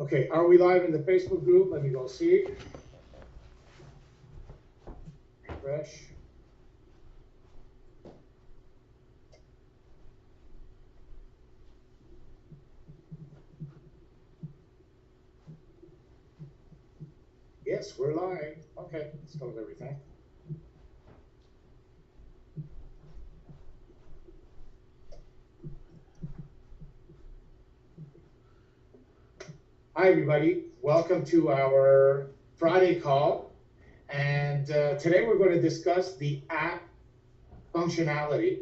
Okay, are we live in the Facebook group? Let me go see. Refresh. Yes, we're live. Okay, let's go with everything. Hi, everybody. Welcome to our Friday call. And today we're going to discuss the app functionality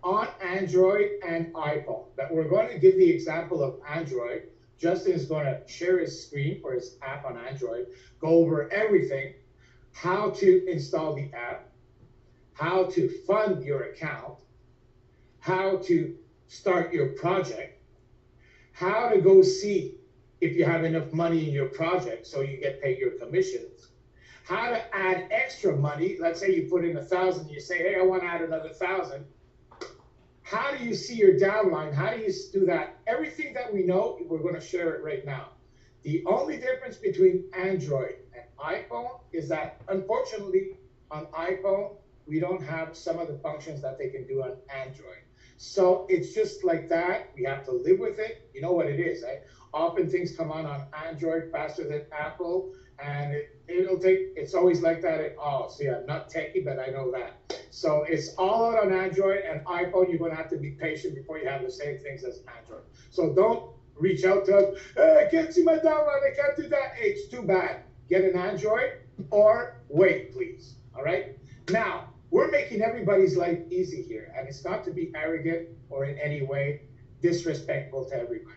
on Android and iPhone. But we're going to give the example of Android. Justin is going to share his screen for his app on Android, go over everything, how to install the app, how to fund your account, how to start your project, how to go see if you have enough money in your project so you get paid your commissions, how to add extra money. Let's say you put in 1,000, you say, hey, I want to add another 1,000. How do you see your downline? How do you do that? Everything that we know, we're going to share it right now. The only difference between Android and iPhone is that, unfortunately, on iPhone, we don't have some of the functions that they can do on Android. So it's just like that. We have to live with it. You know what it is, right? Often things come on Android faster than Apple, and it's always like that at all. See, I'm not techie, but I know that. So it's all out on Android and iPhone. You're going to have to be patient before you have the same things as Android. So don't reach out to us. Hey, I can't see my download. I can't do that. Hey, it's too bad. Get an Android or wait, please. All right. Now, we're making everybody's life easy here, and it's not to be arrogant or in any way disrespectful to everybody.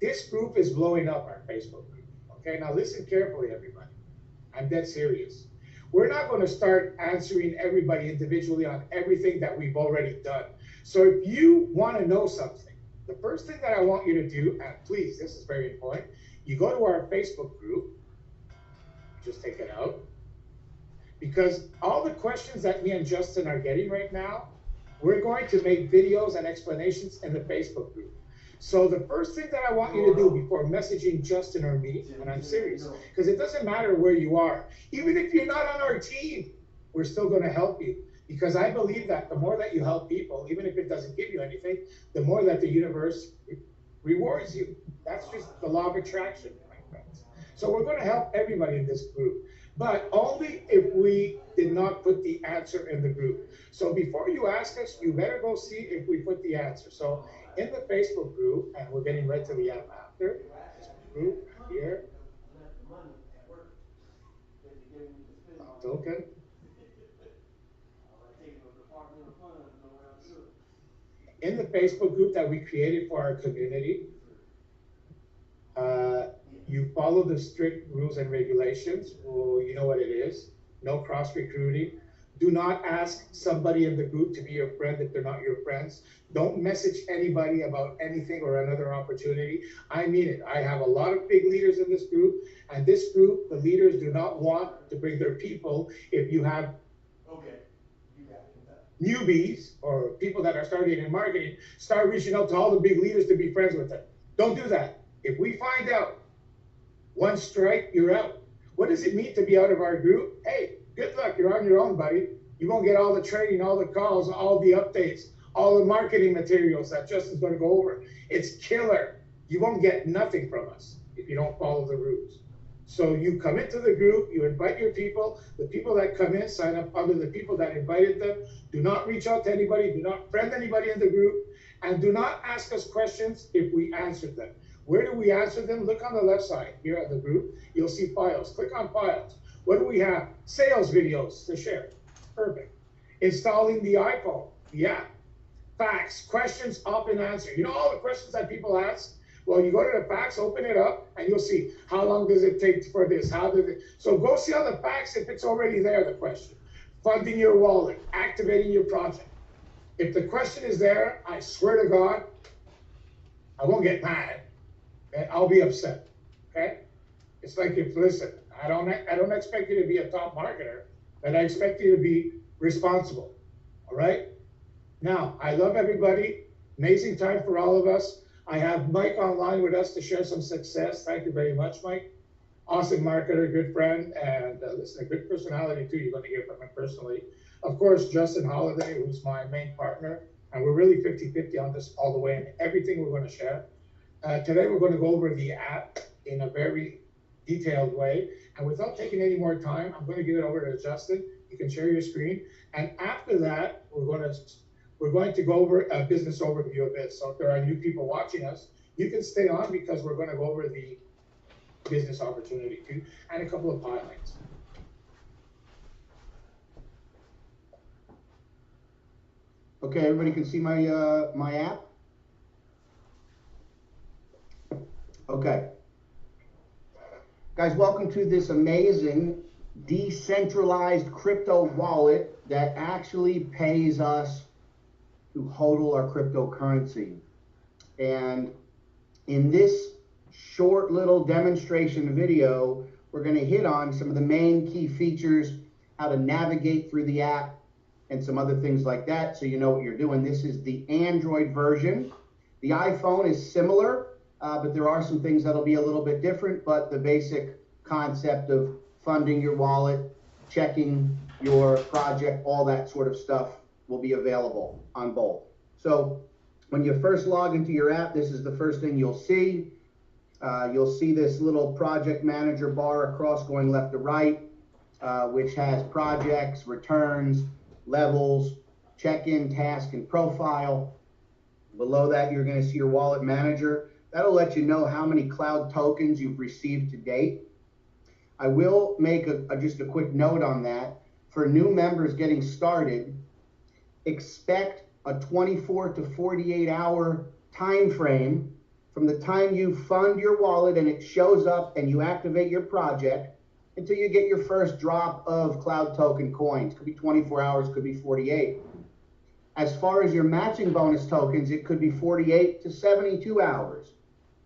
This group is blowing up, our Facebook group. Okay, now listen carefully, everybody. I'm dead serious. We're not going to start answering everybody individually on everything that we've already done. So if you want to know something, the first thing that I want you to do, and please, this is very important, you go to our Facebook group, just take it out, because all the questions that me and Justin are getting right now, we're going to make videos and explanations in the Facebook group. So the first thing that I want you to do before messaging Justin or me, and I'm serious, because it doesn't matter where you are, even if you're not on our team, we're still going to help you. Because I believe that the more that you help people, even if it doesn't give you anything, the more that the universe rewards you. That's just the law of attraction, my friends. So we're going to help everybody in this group, but only if we did not put the answer in the group. So before you ask us, you better go see if we put the answer. So in the Facebook group, and we're getting right to the app after, Facebook group here, token. In the Facebook group that we created for our community, you follow the strict rules and regulations. Well, you know what it is. No cross recruiting. Do not ask somebody in the group to be your friend if they're not your friends. Don't message anybody about anything or another opportunity. I mean it. I have a lot of big leaders in this group, and this group, the leaders do not want to bring their people. If you have newbies or people that are starting in marketing, start reaching out to all the big leaders to be friends with them. Don't do that. If we find out one strike, you're out. What does it mean to be out of our group? Hey, good luck. You're on your own, buddy. You won't get all the training, all the calls, all the updates, all the marketing materials that Justin's going to go over. It's killer. You won't get nothing from us if you don't follow the rules. So you come into the group, you invite your people. The people that come in sign up under the people that invited them. Do not reach out to anybody. Do not friend anybody in the group. And do not ask us questions if we answered them. Where do we answer them? Look on the left side here at the group. You'll see files. Click on files. What do we have? Sales videos to share. Perfect. Installing the iPhone, the app. Facts, questions, often answered. You know all the questions that people ask? Well, you go to the facts, open it up, and you'll see how long does it take for this? How does it? So go see all the facts if it's already there, the question. Funding your wallet, activating your project. If the question is there, I swear to God, I won't get mad. And I'll be upset. Okay? It's like listen, I don't expect you to be a top marketer, but I expect you to be responsible. All right? Now, I love everybody. Amazing time for all of us. I have Mike online with us to share some success. Thank you very much, Mike. Awesome marketer, good friend, and listen, a good personality too. You're going to hear from him personally. Of course, Justin Holiday, who's my main partner, and we're really 50-50 on this all the way, and everything we're going to share. Today, we're going to go over the app in a very detailed way. And without taking any more time, I'm going to give it over to Justin. You can share your screen. And after that, we're going to go over a business overview of it. So if there are new people watching us, you can stay on because we're going to go over the business opportunity too, and a couple of highlights. Okay, everybody can see my my app? Okay. Guys, welcome to this amazing decentralized crypto wallet that actually pays us to hodl our cryptocurrency. And in this short little demonstration video, we're going to hit on some of the main key features, how to navigate through the app, and some other things like that, so you know what you're doing. This is the Android version. The iPhone is similar, but there are some things that'll be a little bit different, but the basic concept of funding your wallet, checking your project, all that sort of stuff will be available on both. So when you first log into your app, this is the first thing you'll see. You'll see this little project manager bar across going left to right, which has projects, returns, levels, check-in, task, and profile. Below that, you're going to see your wallet manager. That'll let you know how many cloud tokens you've received to date. I will make just a quick note on that. For new members getting started, expect a 24 to 48 hour time frame from the time you fund your wallet and it shows up and you activate your project until you get your first drop of cloud token coins. Could be 24 hours, could be 48. As far as your matching bonus tokens, it could be 48 to 72 hours.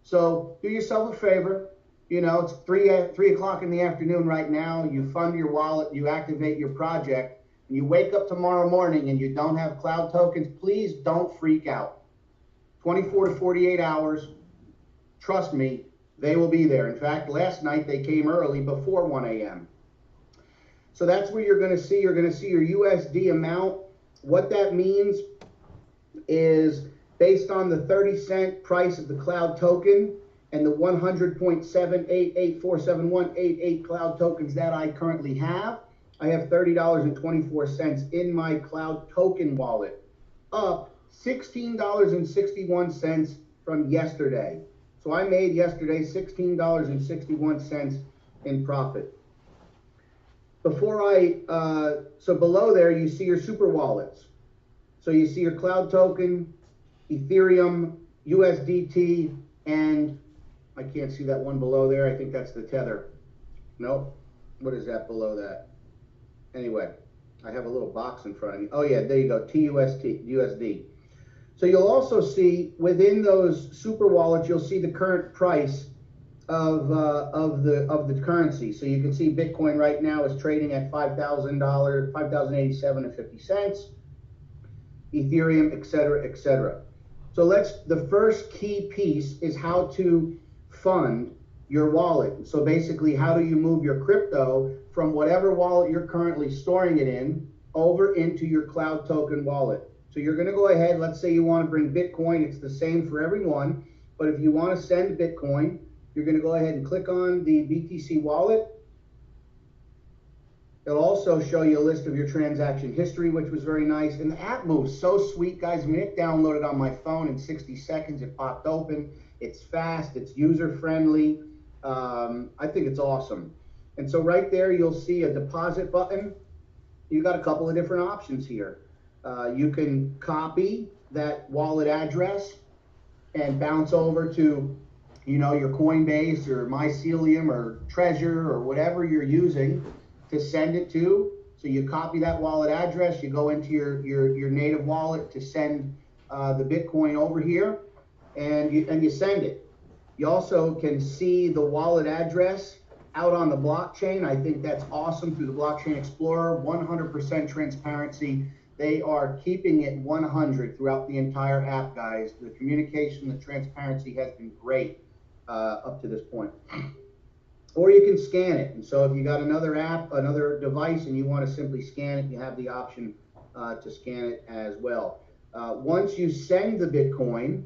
So do yourself a favor. You know, it's 3 o'clock in the afternoon right now. You fund your wallet, you activate your project, and you wake up tomorrow morning and you don't have cloud tokens. Please don't freak out. 24 to 48 hours. Trust me, they will be there. In fact, last night they came early before 1 a.m. So that's where you're going to see. You're going to see your USD amount. What that means is based on the 30-cent price of the cloud token and the 100.78847188 cloud tokens that I currently have, I have $30.24 in my cloud token wallet, up $16.61 from yesterday. So I made yesterday $16.61 in profit. So below there, you see your super wallets. So you see your cloud token, Ethereum, USDT, and I can't see that one below there. I think that's the Tether. Nope. What is that below that? Anyway, I have a little box in front of me. Oh yeah, there you go, USD. So you'll also see within those super wallets, you'll see the current price of the currency. So you can see Bitcoin right now is trading at $5,000, $5,087.50. Ethereum, etc., etc. So the first key piece is how to fund your wallet. So basically, how do you move your crypto from whatever wallet you're currently storing it in over into your cloud token wallet? So you're going to go ahead, let's say you want to bring Bitcoin, it's the same for everyone, but if you want to send Bitcoin, you're going to go ahead and click on the BTC wallet. It'll also show you a list of your transaction history, which was very nice. And the app moves so sweet, guys. I mean, it downloaded on my phone in 60 seconds. It popped open. It's fast. It's user-friendly. I think it's awesome. And so right there, you'll see a deposit button. You got a couple of different options here. You can copy that wallet address and bounce over to, you know, your Coinbase or Mycelium or Treasure or whatever you're using to send it to. So you copy that wallet address, you go into your native wallet to send the Bitcoin over here, and you send it. You also can see the wallet address out on the blockchain. I think that's awesome through the Blockchain Explorer, 100% transparency. They are keeping it 100 throughout the entire app, guys. The communication, the transparency has been great up to this point. Or you can scan it. And so if you got another app, another device, and you want to simply scan it, you have the option to scan it as well. Once you send the Bitcoin,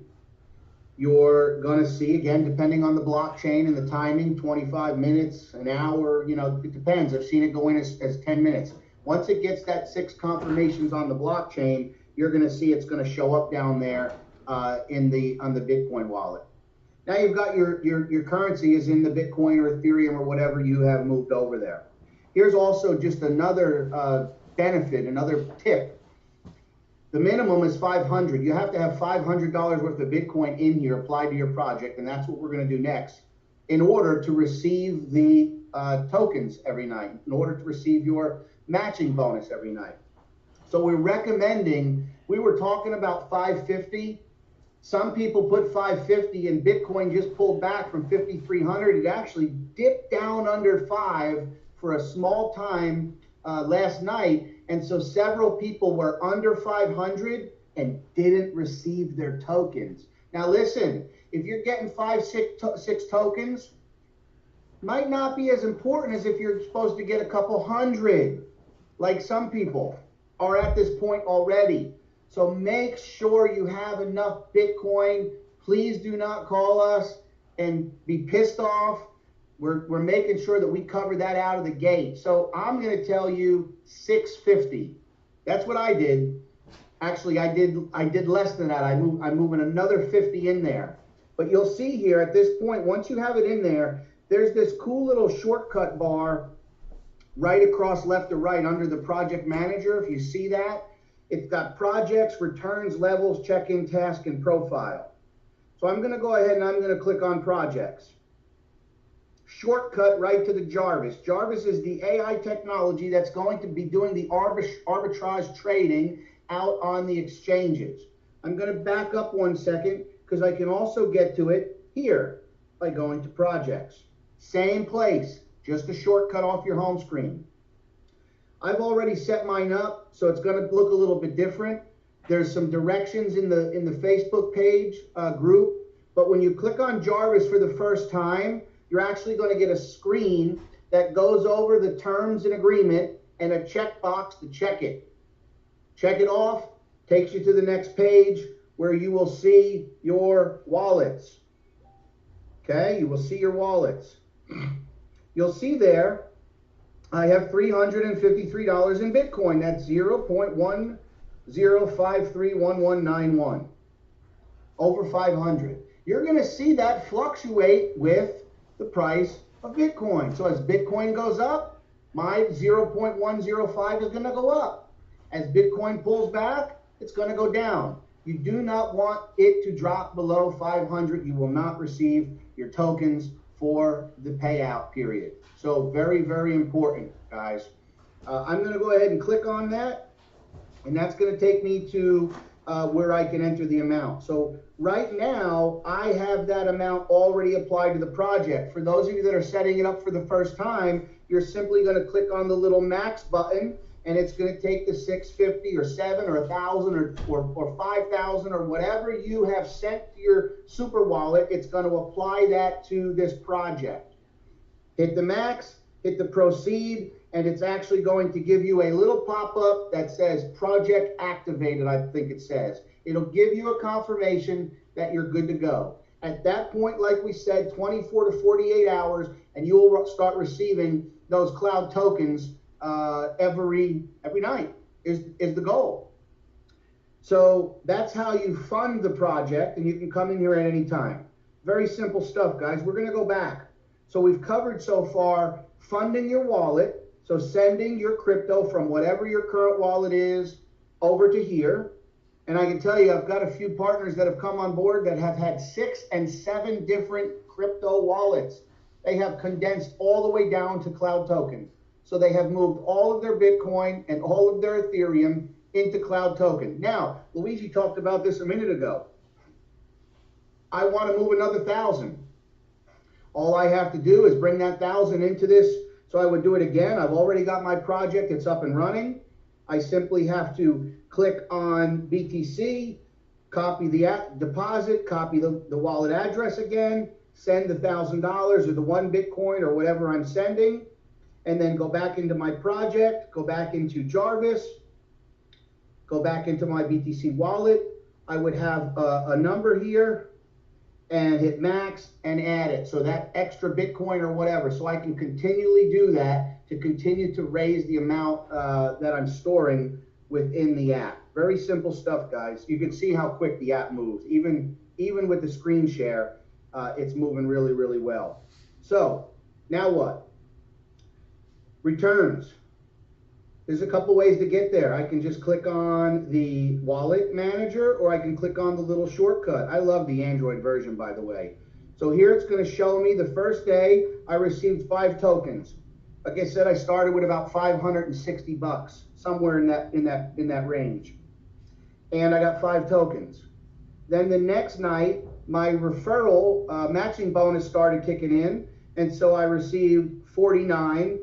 you're going to see, again, depending on the blockchain and the timing, 25 minutes, an hour, you know, it depends. I've seen it go in as 10 minutes. Once it gets that 6 confirmations on the blockchain, you're going to see it's going to show up down there on the Bitcoin wallet. Now you've got your currency is in the Bitcoin or Ethereum or whatever you have moved over there. Here's also just another benefit, another tip. The minimum is 500. You have to have $500 worth of Bitcoin in here applied to your project, and that's what we're going to do next, in order to receive the tokens every night, in order to receive your matching bonus every night. So we're recommending, we were talking about 550. Some people put 550 and Bitcoin just pulled back from 5,300. It actually dipped down under 5 for a small time last night. And so several people were under 500 and didn't receive their tokens. Now listen, if you're getting 6 tokens, might not be as important as if you're supposed to get a couple hundred, like some people are at this point already. So make sure you have enough Bitcoin. Please do not call us and be pissed off. We're making sure that we cover that out of the gate. So I'm going to tell you 650. That's what I did. Actually, I did less than that. I'm moving another 50 in there. But you'll see here at this point, once you have it in there, there's this cool little shortcut bar right across left to right under the project manager. If you see that, it's got projects, returns, levels, check-in, task, and profile. So I'm going to go ahead and I'm going to click on projects. Shortcut right to the Jarvis. Jarvis is the AI technology that's going to be doing the arbitrage trading out on the exchanges. I'm going to back up 1 second because I can also get to it here by going to projects. Same place, just a shortcut off your home screen. I've already set mine up, so it's going to look a little bit different. There's some directions in the Facebook page group, but when you click on Jarvis for the first time, you're actually going to get a screen that goes over the terms and agreement and a checkbox to check it. Check it off, takes you to the next page where you will see your wallets. Okay, you will see your wallets. You'll see there, I have $353 in Bitcoin. That's 0.10531191. Over 500. You're going to see that fluctuate with the price of Bitcoin. So as Bitcoin goes up, my 0.105 is going to go up. As Bitcoin pulls back, it's going to go down. You do not want it to drop below 500. You will not receive your tokens for the payout period. So very, very important, guys. I'm going to go ahead and click on that, and that's going to take me to where I can enter the amount. So right now, I have that amount already applied to the project. For those of you that are setting it up for the first time, you're simply going to click on the little max button, and it's going to take the 650 or 7 or 1,000 or 5,000 or whatever you have sent to your super wallet. It's going to apply that to this project. Hit the max, hit the proceed, and it's actually going to give you a little pop-up that says project activated, I think it says. It'll give you a confirmation that you're good to go. At that point, like we said, 24 to 48 hours, and you will start receiving those cloud tokens every night is the goal. So that's how you fund the project, and you can come in here at any time. Very simple stuff, guys. We're going to go back. So we've covered so far funding your wallet, so sending your crypto from whatever your current wallet is over to here. And I can tell you, I've got a few partners that have come on board that have had 6 and 7 different crypto wallets. They have condensed all the way down to cloud token. So they have moved all of their Bitcoin and all of their Ethereum into cloud token. Now, Luigi talked about this a minute ago. I want to move another 1,000. All I have to do is bring that 1,000 into this. So I would do it again. I've already got my project. It's up and running. I simply have to click on BTC, copy the deposit, copy the wallet address again, send the $1,000 or the 1 Bitcoin or whatever I'm sending, and then go back into my project, go back into Jarvis, go back into my BTC wallet. I would have a number here and hit max and add it. So that extra Bitcoin or whatever. So I can continually do that to continue to raise the amount that I'm storing within the app. Very simple stuff, guys. You can see how quick the app moves. Even with the screen share, it's moving really, really well. So now what? Returns. There's a couple ways to get there. I can just click on the wallet manager, or I can click on the little shortcut. I love the Android version, by the way. So here it's going to show me the first day I received 5 tokens. Like I said, I started with about 560 bucks, somewhere in that range. And I got 5 tokens. Then the next night, my referral matching bonus started kicking in, and so I received 49,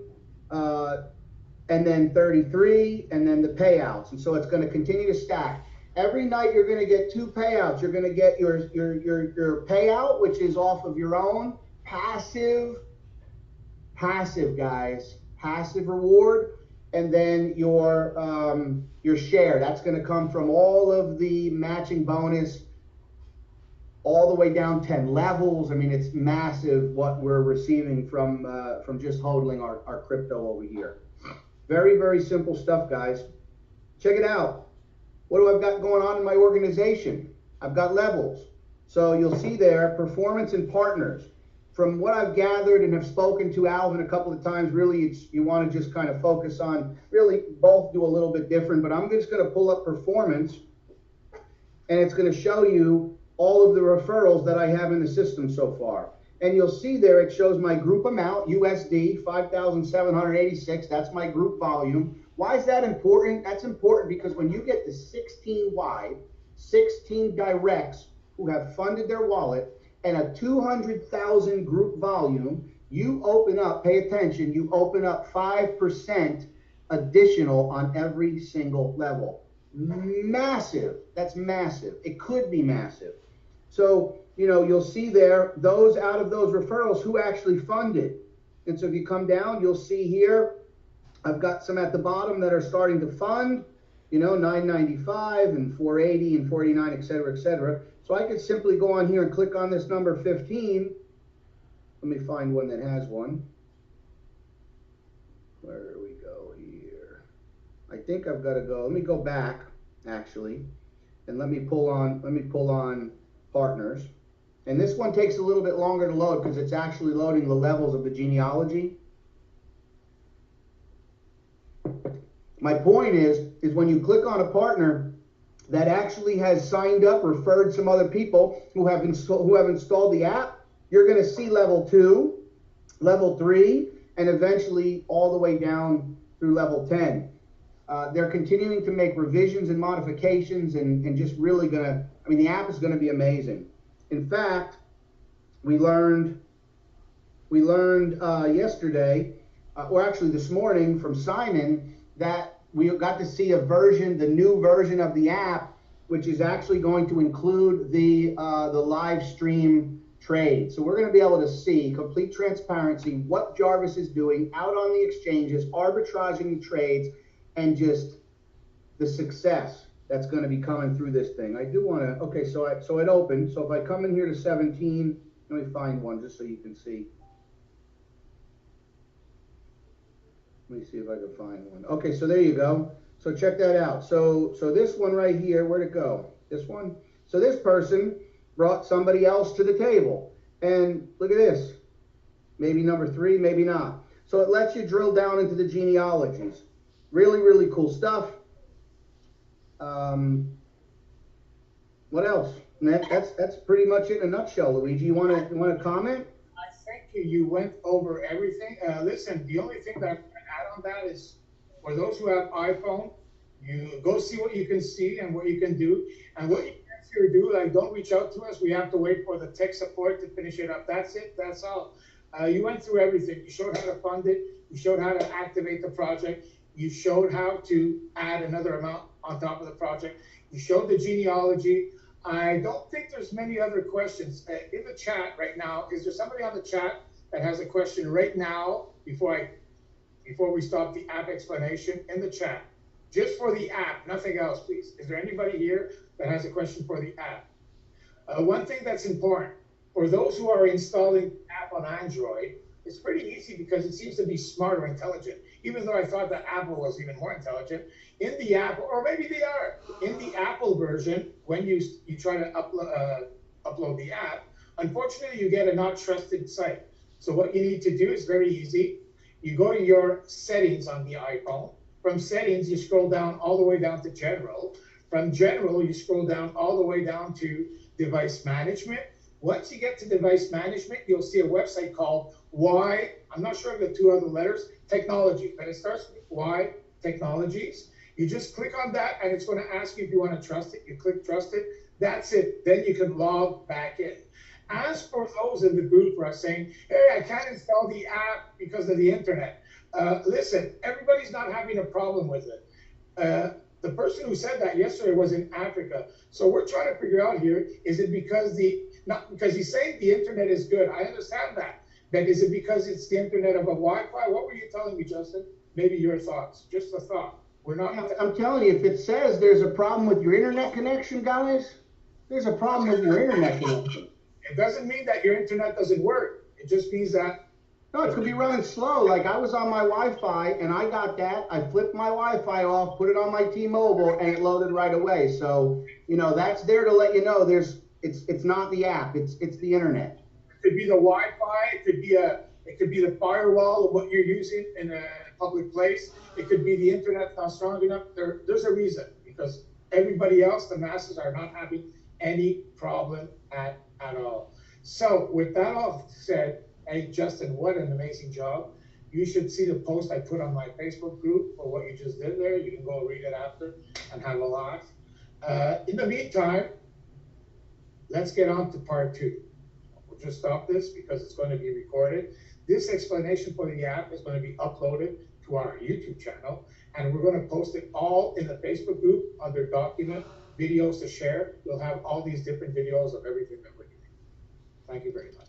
and then 33, and then the payouts. And so it's going to continue to stack. Every night you're going to get 2 payouts. You're going to get your payout, which is off of your own passive guys, passive reward, and then your share. That's going to come from all of the matching bonus, all the way down 10 levels. I mean, it's massive what we're receiving from just hodling our crypto over here. Very, very simple stuff, guys. Check it out. What do I've got going on in my organization? I've got levels. So you'll see there, performance and partners. From what I've gathered and have spoken to Alvin a couple of times, really, you want to just kind of focus on, really both do a little bit different, but I'm just going to pull up performance, and it's going to show you all of the referrals that I have in the system so far. And you'll see there, it shows my group amount, USD, 5,786. That's my group volume. Why is that important? That's important because when you get to 16 wide, 16 directs who have funded their wallet, and a 200,000 group volume, you open up, pay attention, you open up 5% additional on every single level. Massive. That's massive. It could be massive. So, you'll see there, those out of those referrals who actually funded. And so if you come down, you'll see here, I've got some at the bottom that are starting to fund, $9.95 and $4.80 and $49, et cetera, et cetera. So I could simply go on here and click on this number 15. Let me find one that has one. Where do we go here? I think I've got to go. Let me go back, actually, and let me pull on partners. And this one takes a little bit longer to load because it's actually loading the levels of the genealogy. My point is when you click on a partner that actually has signed up, referred some other people who have installed the app, you're going to see level 2, level 3, and eventually all the way down through level 10. They're continuing to make revisions and modifications and just really the app is going to be amazing. In fact, we learned yesterday, or actually this morning from Simon, that we got to see the new version of the app, which is actually going to include the live stream trade. So we're going to be able to see complete transparency, what Jarvis is doing out on the exchanges, arbitraging the trades, and just the success that's going to be coming through this thing. I do want to, okay, so it opened. So if I come in here to 17, let me find one just so you can see. Let me see if I can find one. Okay, so there you go. So check that out. So this one right here, where'd it go? This one? So this person brought somebody else to the table. And look at this. Maybe number 3, maybe not. So it lets you drill down into the genealogies. Really, really cool stuff. What else? That's pretty much it in a nutshell, Luigi. You want to comment? I think you went over everything. Listen, the only thing that I can add on that is for those who have iPhone, you go see what you can see and what you can do. And what you can do, don't reach out to us. We have to wait for the tech support to finish it up. That's it. That's all. You went through everything. You showed how to fund it. You showed how to activate the project. You showed how to add another amount on top of the project. You showed the genealogy. I don't think there's many other questions in the chat right now. Is there somebody on the chat that has a question right now before we stop the app explanation in the chat? Just for the app, nothing else, please. Is there anybody here that has a question for the app? One thing that's important, for those who are installing app on Android, it's pretty easy because it seems to be smart or intelligent, even though I thought that Apple was even more intelligent. In the Apple, or maybe they are, in the Apple version, when you try to upload the app, unfortunately you get a not trusted site. So what you need to do is very easy. You go to your settings on the iPhone. From settings, you scroll down all the way down to general. From general, you scroll down all the way down to device management. Once you get to device management, you'll see a website called Y, I'm not sure of the two other letters, technology, but it starts with Y, technologies. You just click on that and it's going to ask you if you want to trust it. You click trust it. That's it. Then you can log back in. As for those in the group who are saying, hey, I can't install the app because of the internet. Listen, everybody's not having a problem with it. The person who said that yesterday was in Africa. So we're trying to figure out here, is it because not because he's saying the internet is good. I understand that. But is it because it's the internet of a Wi-Fi? What were you telling me, Justin? Maybe your thoughts, just a thought. We're not. I'm telling you, if it says there's a problem with your internet connection, guys, there's a problem with your internet connection. It doesn't mean that your internet doesn't work. It just means that. No, it could be running slow. Like I was on my Wi-Fi and I got that. I flipped my Wi-Fi off, put it on my T-Mobile, and it loaded right away. So, that's there to let you know it's not the app, it's the internet. It could be the Wi-Fi, it could be the firewall of what you're using in a public place. It could be the internet not strong enough. There's a reason, because everybody else, the masses, are not having any problem at all. So with that all said, hey, Justin, what an amazing job. You should see the post I put on my Facebook group for what you just did there. You can go read it after and have a laugh. In the meantime, let's get on to part 2. We'll just stop this because it's going to be recorded. This explanation for the app is going to be uploaded to our YouTube channel, and we're going to post it all in the Facebook group under document, videos to share. You'll have all these different videos of everything that we're doing. Thank you very much.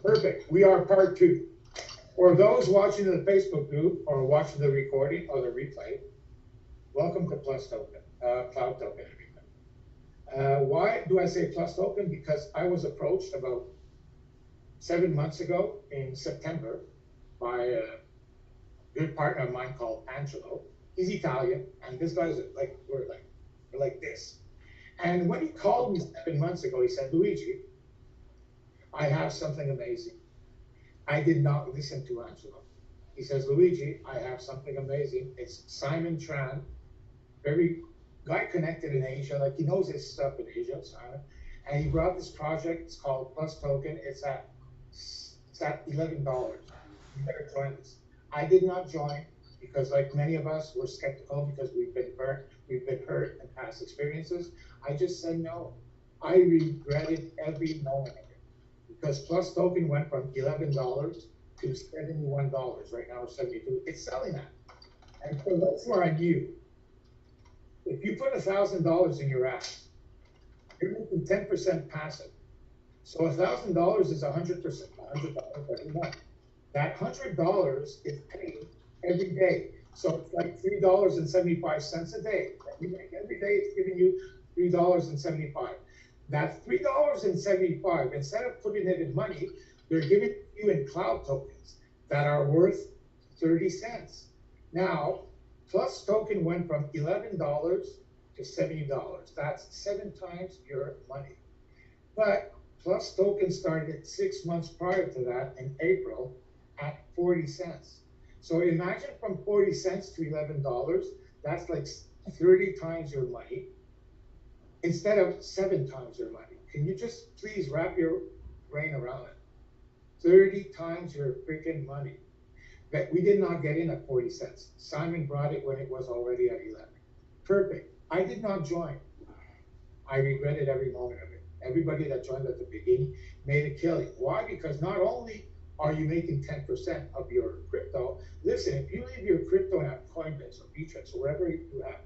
Perfect. We are part 2. For those watching the Facebook group or watching the recording or the replay, welcome to Plus Token, Cloud Token. Why do I say Plus Token? Because I was approached about 7 months ago in September by a good partner of mine called Angelo. He's Italian, and this guy's we're like this. And when he called me 7 months ago, he said, Luigi, I have something amazing. I did not listen to Angelo. He says, Luigi, I have something amazing. It's Simon Tran, very guy connected in Asia, he knows his stuff in Asia, Simon. And he brought this project. It's called Plus Token. It's at $11. You better join this. I did not join because, like many of us, we're skeptical because we've been burnt, we've been hurt in past experiences. I just said no. I regretted every moment of it because Plus Token went from $11 to $71. Right now, it's $72. It's selling at. And for those who are new, if you put $1,000 in your app, you're making 10% passive. So $1,000 is 100%, $100 every month. That $100 is paid every day. So it's like $3.75 a day. Every day it's giving you $3.75. That $3.75, instead of putting it in money, they're giving you in cloud tokens that are worth 30 cents. Now, Plus Token went from $11 to $70. That's 7 times your money. But Plus Token started 6 months prior to that in April at 40 cents. So imagine from 40 cents to $11, that's like 30 times your money instead of 7 times your money. Can you just please wrap your brain around it? 30 times your freaking money. But we did not get in at 40 cents. Simon brought it when it was already at 11. Perfect. I did not join. I regretted every moment of it. Everybody that joined at the beginning made a killing. Why? Because not only Are you making 10% of your crypto? Listen, if you leave your crypto at Coinbase or Bittrex or wherever you have,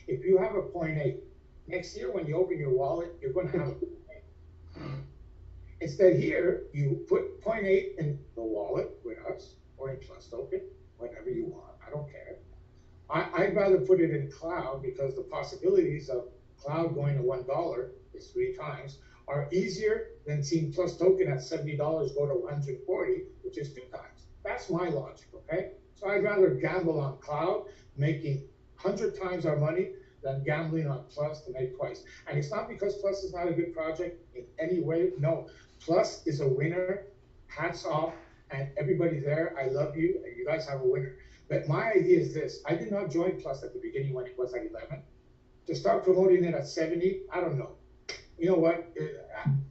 if you have a point 0.8, next year when you open your wallet, you're going to have a 0.8. Instead here, you put 0.8 in the wallet with us or in Plus Token, whatever you want. I don't care. I'd rather put it in cloud because the possibilities of cloud going to $1 is 3 times are easier than seeing Plus Token at $70 go to 140, which is 2 times. That's my logic, okay? So I'd rather gamble on cloud, making 100 times our money than gambling on Plus to make twice. And it's not because Plus is not a good project in any way. No, Plus is a winner. Hats off, and everybody there, I love you, and you guys have a winner. But my idea is this: I did not join Plus at the beginning when it was at 11. To start promoting it at 70, I don't know. You know what?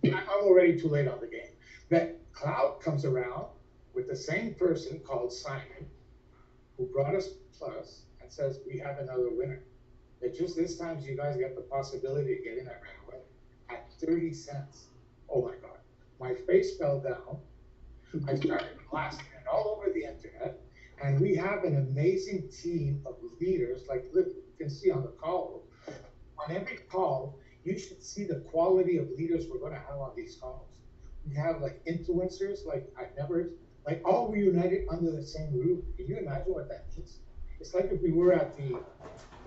I'm already too late on the game. But Cloud comes around with the same person called Simon, who brought us Plus, and says, we have another winner. But just this time, you guys get the possibility of getting that right away at 30 cents. Oh my God. My face fell down. I started blasting it all over the internet. And we have an amazing team of leaders, like you can see on the call. On every call, you should see the quality of leaders we're going to have on these calls. We have like influencers, like I've never, like all reunited under the same roof. Can you imagine what that means? It's like if we were at the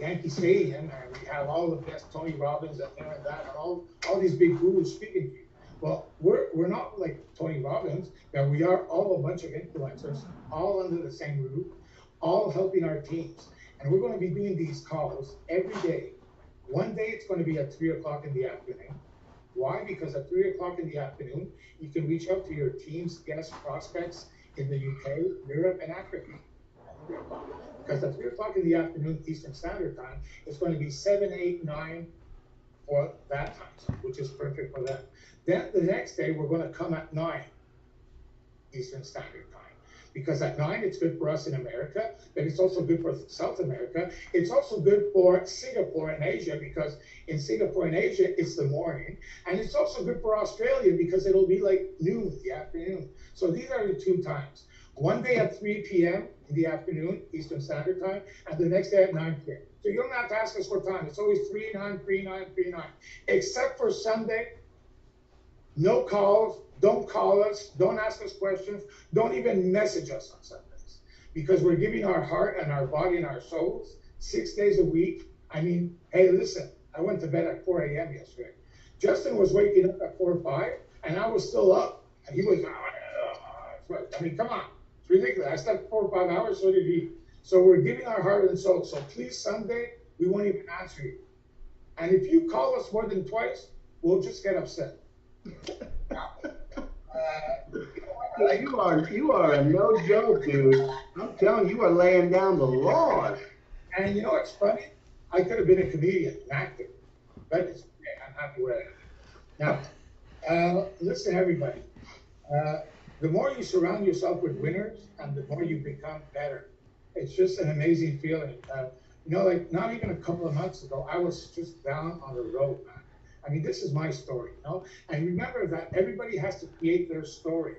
Yankee Stadium and we have all the best Tony Robbins and there and that, and all these big gurus speaking to you. Well, we're not like Tony Robbins, but we are all a bunch of influencers, all under the same roof, all helping our teams. And we're going to be doing these calls every day. One day it's going to be at 3 o'clock in the afternoon. Why? Because at 3 o'clock in the afternoon, you can reach out to your teams, guests, prospects in the UK, Europe, and Africa. Because at 3 o'clock in the afternoon, Eastern Standard Time, it's going to be 7, 8, 9 for that time zone, which is perfect for them. Then the next day, we're going to come at 9 Eastern Standard Time. Because at 9, it's good for us in America, but it's also good for South America. It's also good for Singapore and Asia, because in Singapore and Asia, it's the morning. And it's also good for Australia, because it'll be like noon, the afternoon. So these are the 2 times. One day at 3 p.m. in the afternoon, Eastern Standard Time, and the next day at 9 p.m. So you don't have to ask us what time. It's always 3, 9, 3, 9, 3, 9. Except for Sunday, no calls, don't call us, don't ask us questions, don't even message us on Sundays. Because we're giving our heart and our body and our souls 6 days a week. I mean, hey, listen, I went to bed at 4 a.m. yesterday. Justin was waking up at 4 or 5, and I was still up. And he was, I mean, come on. It's ridiculous. I slept 4 or 5 hours, so did he. So we're giving our heart and soul. So please, Sunday, we won't even answer you. And if you call us more than twice, we'll just get upset. You are a no joke, dude. I'm telling you, you are laying down the laws. And you know what's funny? I could have been a comedian, an actor, but it's okay. I'm happy with it. Now, listen, everybody. The more you surround yourself with winners, and the more you become better. It's just an amazing feeling. You know, like not even a couple of months ago, I was just down on the road, man. I mean, this is my story, you know? And remember that everybody has to create their story.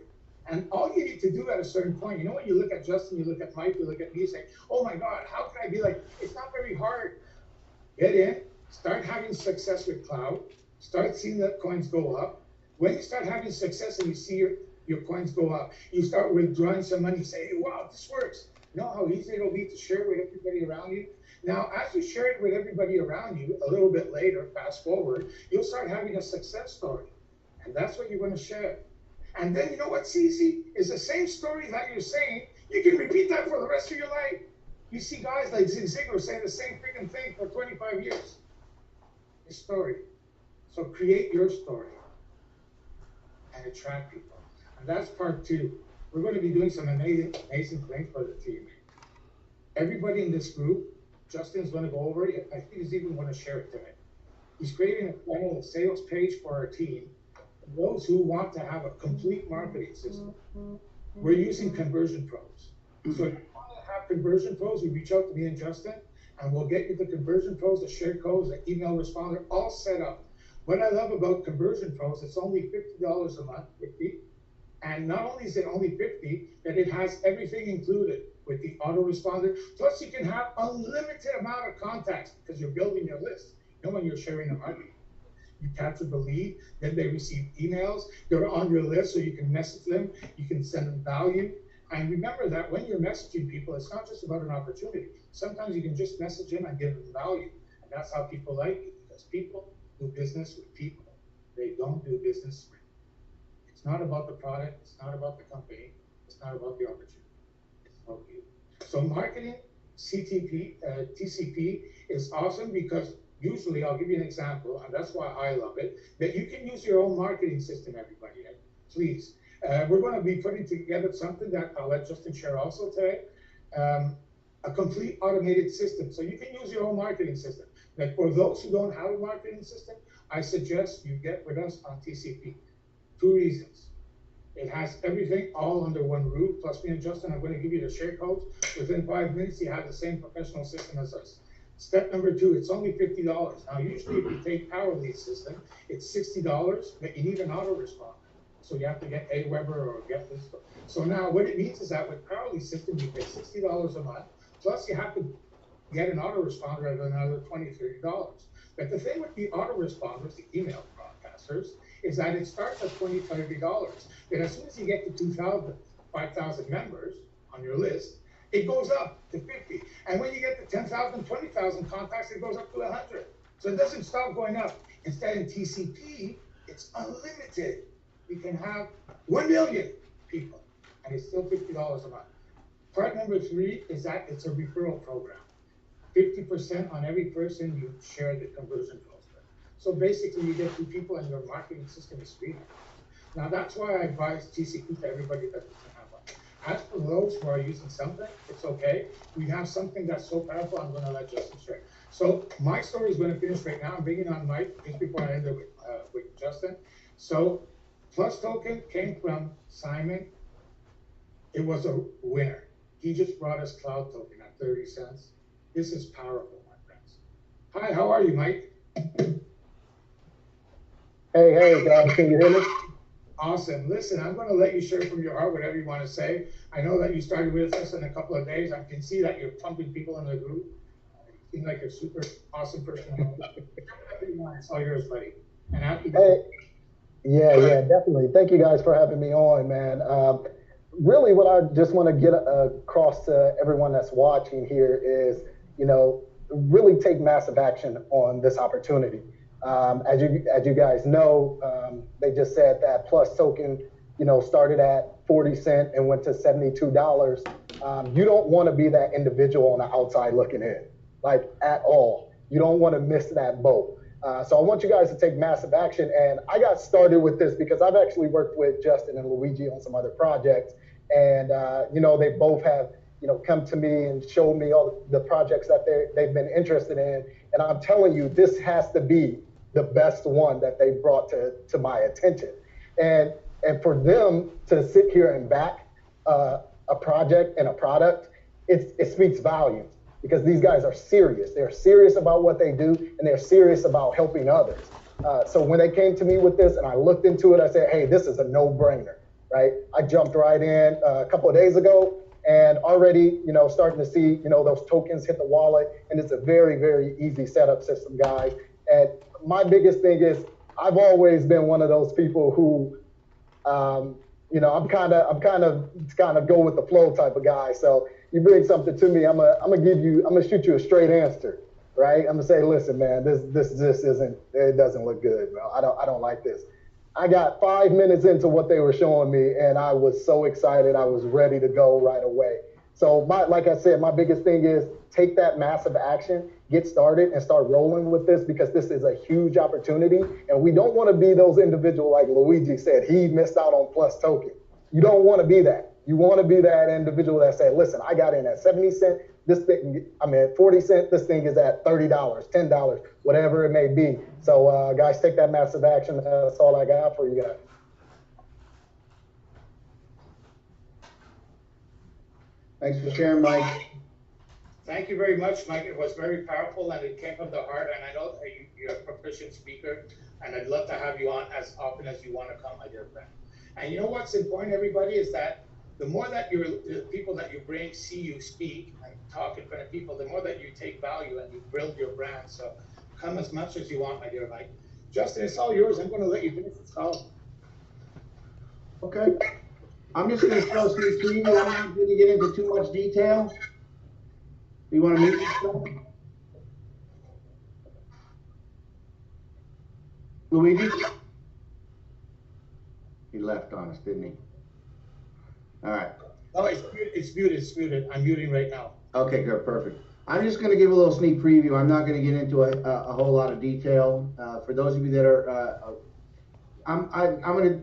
And all you need to do at a certain point, you know, when you look at Justin, you look at Mike, you look at me, you say, oh my God, how can I be like, it's not very hard. Get in, start having success with cloud, start seeing the coins go up. When you start having success and you see your coins go up, you start withdrawing some money, say, hey, wow, this works. You know how easy it'll be to share with everybody around you? Now, as you share it with everybody around you, a little bit later, fast forward, you'll start having a success story. And that's what you're going to share. And then, you know what's easy? Is the same story that you're saying, you can repeat that for the rest of your life. You see guys like Zig Ziglar saying the same freaking thing for 25 years. His story. So create your story and attract people. And that's part 2. We're going to be doing some amazing things for the team. Everybody in this group, Justin's going to go over it. I think he's even going to share it today. He's creating a funnel, a sales page for our team. Those who want to have a complete marketing system. We're using Conversion Pros. So if you want to have Conversion Pros, you reach out to me and Justin, and we'll get you the Conversion Pros, the share codes, the email responder, all set up. What I love about Conversion Pros, it's only $50 a month, $50, And not only is it only 50, that it has everything included with the autoresponder. Plus, you can have unlimited amount of contacts because you're building your list. You know, when you're sharing the marketing, you capture the lead, then they receive emails. They're on your list, so you can message them. You can send them value. And remember that when you're messaging people, it's not just about an opportunity. Sometimes you can just message them and give them value. And that's how people like you, because people do business with people. They don't do business with. It's not about the product. It's not about the company. It's not about the opportunity. It's about you. So marketing TCP is awesome because usually, I'll give you an example, and that's why I love it, that you can use your own marketing system, everybody, please. We're going to be putting together something that I'll let Justin share also today, a complete automated system. So you can use your own marketing system. Like for those who don't have a marketing system, I suggest you get with us on TCP. 2 reasons. It has everything all under one roof, plus me and Justin are going to give you the share codes. Within 5 minutes, you have the same professional system as us. Step number 2, it's only $50. Now, usually if you take Powerlead system, it's $60, but you need an autoresponder. So you have to get Aweber or get this. So now what it means is that with Powerlead system, you pay $60 a month, plus you have to get an autoresponder at another $20, $30. But the thing with the autoresponders, the email broadcasters, is that it starts at $20, $30. But as soon as you get to 2,000, 5,000 members on your list, it goes up to 50. And when you get to 10,000, 20,000 contacts, it goes up to 100. So it doesn't stop going up. Instead, in TCP, it's unlimited. You can have 1 million people, and it's still $50 a month. Part number 3 is that it's a referral program. 50% on every person you share the conversion goals with. So basically, you get 2 people, and your marketing system is free. Now, that's why I advise TCP to everybody that doesn't have one. As for those who are using something, it's okay. We have something that's so powerful, I'm going to let Justin share. So my story is going to finish right now. I'm bringing on Mike just before I end it with Justin. So Plus Token came from Simon. It was a winner. He just brought us Cloud Token at 30 cents. This is powerful, my friends. Hi, how are you, Mike? Hey, guys, can you hear me? Awesome. Listen, I'm going to let you share from your heart whatever you want to say. I know that you started with us in a couple of days. I can see that you're pumping people in the group. You seem like a super awesome person. It's all yours, buddy. And after that, Yeah, definitely. Thank you guys for having me on, man. Really, what I just want to get across to everyone that's watching here is, really take massive action on this opportunity. As you guys know, they just said that Plus Token, started at 40 cents and went to $72. You don't want to be that individual on the outside looking in, like at all. You don't want to miss that boat. So I want you guys to take massive action. And I got started with this because I've actually worked with Justin and Luigi on some other projects. And, they both have, come to me and showed me all the projects that they've been interested in. And I'm telling you, this has to be the best one that they brought to my attention. And for them to sit here and back a project and a product, it speaks volumes. Because these guys are serious. They're serious about what they do, and they're serious about helping others. So when they came to me with this and I looked into it, I said, hey, this is a no-brainer, right? I jumped right in a couple of days ago and already, starting to see, those tokens hit the wallet. And it's a very, very easy setup system, guys. And my biggest thing is I've always been one of those people who, I'm kind of go with the flow type of guy. So you bring something to me, I'm gonna shoot you a straight answer, right? I'm gonna say, listen, man, this it doesn't look good, bro. I don't like this. I got 5 minutes into what they were showing me, and I was so excited. I was ready to go right away. So like I said, my biggest thing is take that massive action, get started, and start rolling with this because this is a huge opportunity. And we don't want to be those individuals like Luigi said, he missed out on Plus Token. You don't want to be that. You want to be that individual that said, listen, I got in at 70 cents, at 40 cents, this thing is at $30, $10, whatever it may be. So guys, take that massive action. That's all I got for you guys. Thanks for sharing, Mike. thank you very much, Mike. It was very powerful and it came from the heart. And I know that you're a proficient speaker, and I'd love to have you on as often as you want to come, my dear friend. And you know what's important, everybody, is that the more that the people that you bring see you speak and talk in front of people, the more that you take value and you build your brand. So come as much as you want, my dear Mike. Justin, it's all yours. I'm going to let you finish this call. Okay. I'm just going to show some preview. I'm not going to get into too much detail. You want to mute yourself? Luigi? He left on us, didn't he? All right. Oh, it's muted. I'm muting right now. Okay, good, perfect. I'm just going to give a little sneak preview. I'm not going to get into a whole lot of detail. For those of you that are,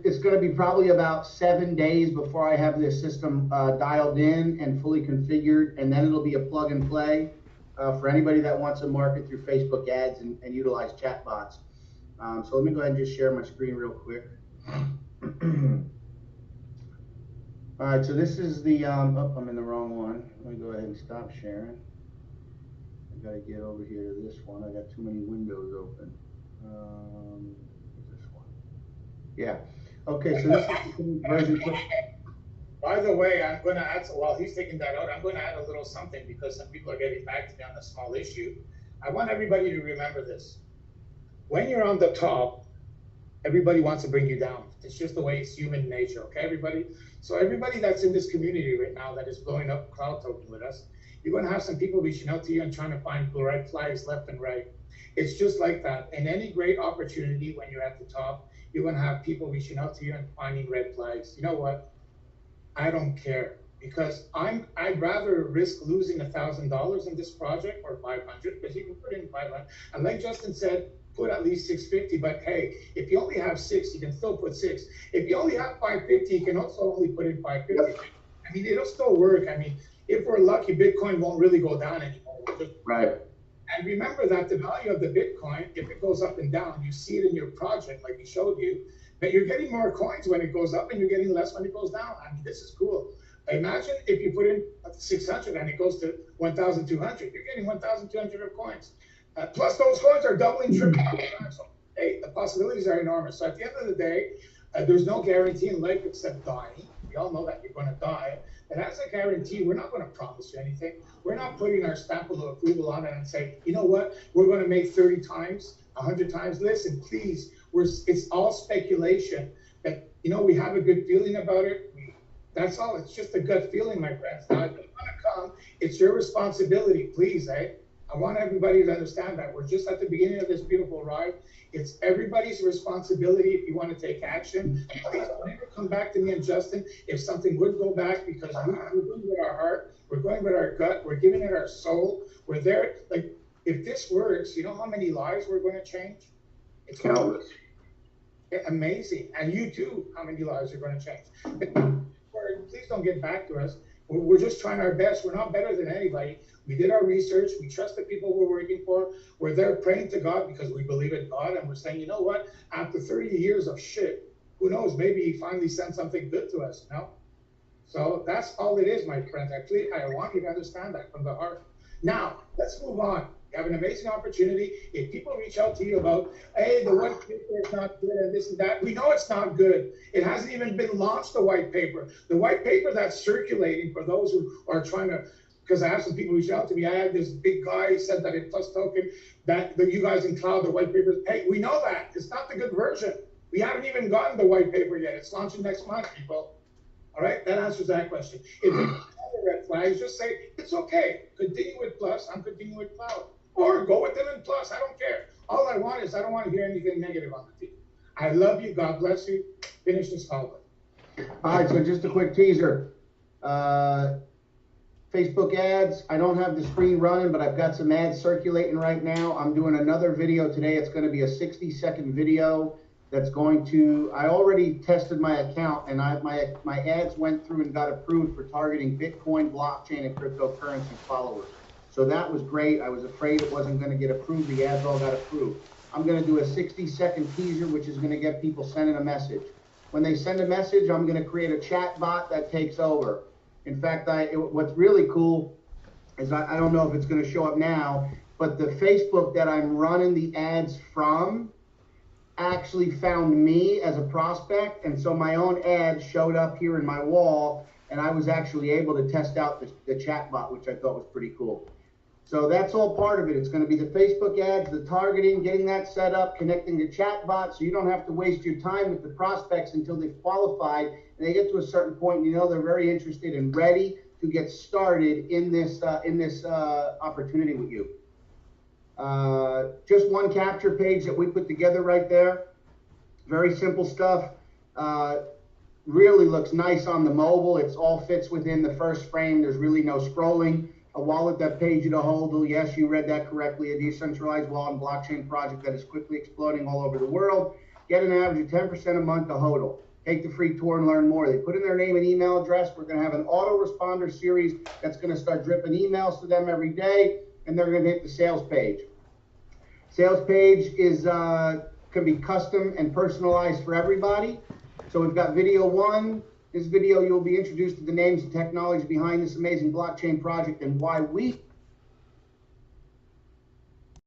it's going to be probably about 7 days before I have this system dialed in and fully configured, and then it'll be a plug and play for anybody that wants to market through Facebook ads and utilize chatbots. So let me go ahead and just share my screen real quick. All right, so this is the, oh, I'm in the wrong one. Let me go ahead and stop sharing. I gotta get over here to this one. I got too many windows open. This one. Yeah. Okay, so this is the version. By the way, I'm going to add, while he's taking that out, I'm going to add a little something because some people are getting back to me on a small issue. I want everybody to remember this. When you're on the top, everybody wants to bring you down. It's just the way it's human nature, okay, everybody? So everybody that's in this community right now that is blowing up Cloud Token with us, you're going to have some people reaching out to you and trying to find red flags left and right. It's just like that. In any great opportunity, when you're at the top, you're going to have people reaching out to you and finding red flags. You know what? I don't care, because I'd rather risk losing $1,000 in this project or 500, because you can put in 500. And like Justin said, put at least 650. But hey, if you only have 6, you can still put 6. If you only have 550, you can also only put in 550. I mean, it'll still work. I mean, if we're lucky, Bitcoin won't really go down anymore. Right. And remember that the value of the Bitcoin, if it goes up and down, you see it in your project, like we showed you, that you're getting more coins when it goes up and you're getting less when it goes down. I mean, this is cool. Imagine if you put in 600 and it goes to 1,200, you're getting 1,200 of coins. Plus those coins are doubling, tripling. So, hey, the possibilities are enormous. So at the end of the day, there's no guarantee in life except dying. We all know that you're going to die. And as a guarantee, we're not going to promise you anything. We're not putting our stamp of approval on it and say, you know what, we're going to make 30 times, 100 times. Listen, please, it's all speculation. That, you know, we have a good feeling about it. That's all. It's just a gut feeling, my friends. Now, if you want to come, it's your responsibility, please, eh? I want everybody to understand that we're just at the beginning of this beautiful ride. It's everybody's responsibility if you want to take action. Please don't ever come back to me and Justin if something would go back, because we're going with our heart, we're going with our gut, we're giving it our soul. We're there. Like, if this works, you know how many lives we're going to change? It's countless. Amazing. And you too, how many lives you're going to change. Please don't get back to us. We're just trying our best. We're not better than anybody. We did our research. We trust the people we're working for. We're there praying to God because we believe in God. And we're saying, you know what? After 30 years of shit, who knows? Maybe he finally sent something good to us, you know? So that's all it is, my friends. I want you to understand that from the heart. Now, let's move on. You have an amazing opportunity. If people reach out to you about, hey, the white paper is not good and this and that, we know it's not good. It hasn't even been launched, the white paper. The white paper that's circulating for those who are trying to, because I have some people reach out to me. I had this big guy, he said that in Plus Token, that you guys in Cloud, the white paper, hey, we know that. It's not the good version. We haven't even gotten the white paper yet. It's launching next month, people. All right, that answers that question. If you have the red flags, just say, it's okay. Continue with Plus, I'm continuing with Cloud. Or go with them in Plus, I don't care. All I want is I don't want to hear anything negative on the team. I love you, God bless you. Finish this call. All right, so just a quick teaser. Facebook ads, I don't have the screen running, but I've got some ads circulating right now. I'm doing another video today. It's going to be a 60-second video that's going to, I already tested my account, and my ads went through and got approved for targeting Bitcoin, blockchain, and cryptocurrency followers. So that was great. I was afraid it wasn't going to get approved. The ads all got approved. I'm going to do a 60-second teaser, which is going to get people sending a message. When they send a message, I'm going to create a chat bot that takes over. In fact, what's really cool is I don't know if it's going to show up now, but the Facebook that I'm running the ads from actually found me as a prospect, and so my own ad showed up here in my wall, and I was actually able to test out the chat bot, which I thought was pretty cool. So that's all part of it. It's going to be the Facebook ads, the targeting, getting that set up, connecting the chat bot, so you don't have to waste your time with the prospects until they've qualified and they get to a certain point and you know they're very interested and ready to get started in this opportunity with you. Just one capture page that we put together right there. Very simple stuff. Really looks nice on the mobile. It all fits within the first frame. There's really no scrolling. A wallet that pays you to hodl. Yes, you read that correctly. A decentralized wallet and blockchain project that is quickly exploding all over the world. Get an average of 10% a month to hodl. Take the free tour and learn more. They put in their name and email address. We're going to have an autoresponder series that's going to start dripping emails to them every day, and they're going to hit the sales page. Sales page is can be custom and personalized for everybody. So we've got video one. This video, you'll be introduced to the names and technology behind this amazing blockchain project and why we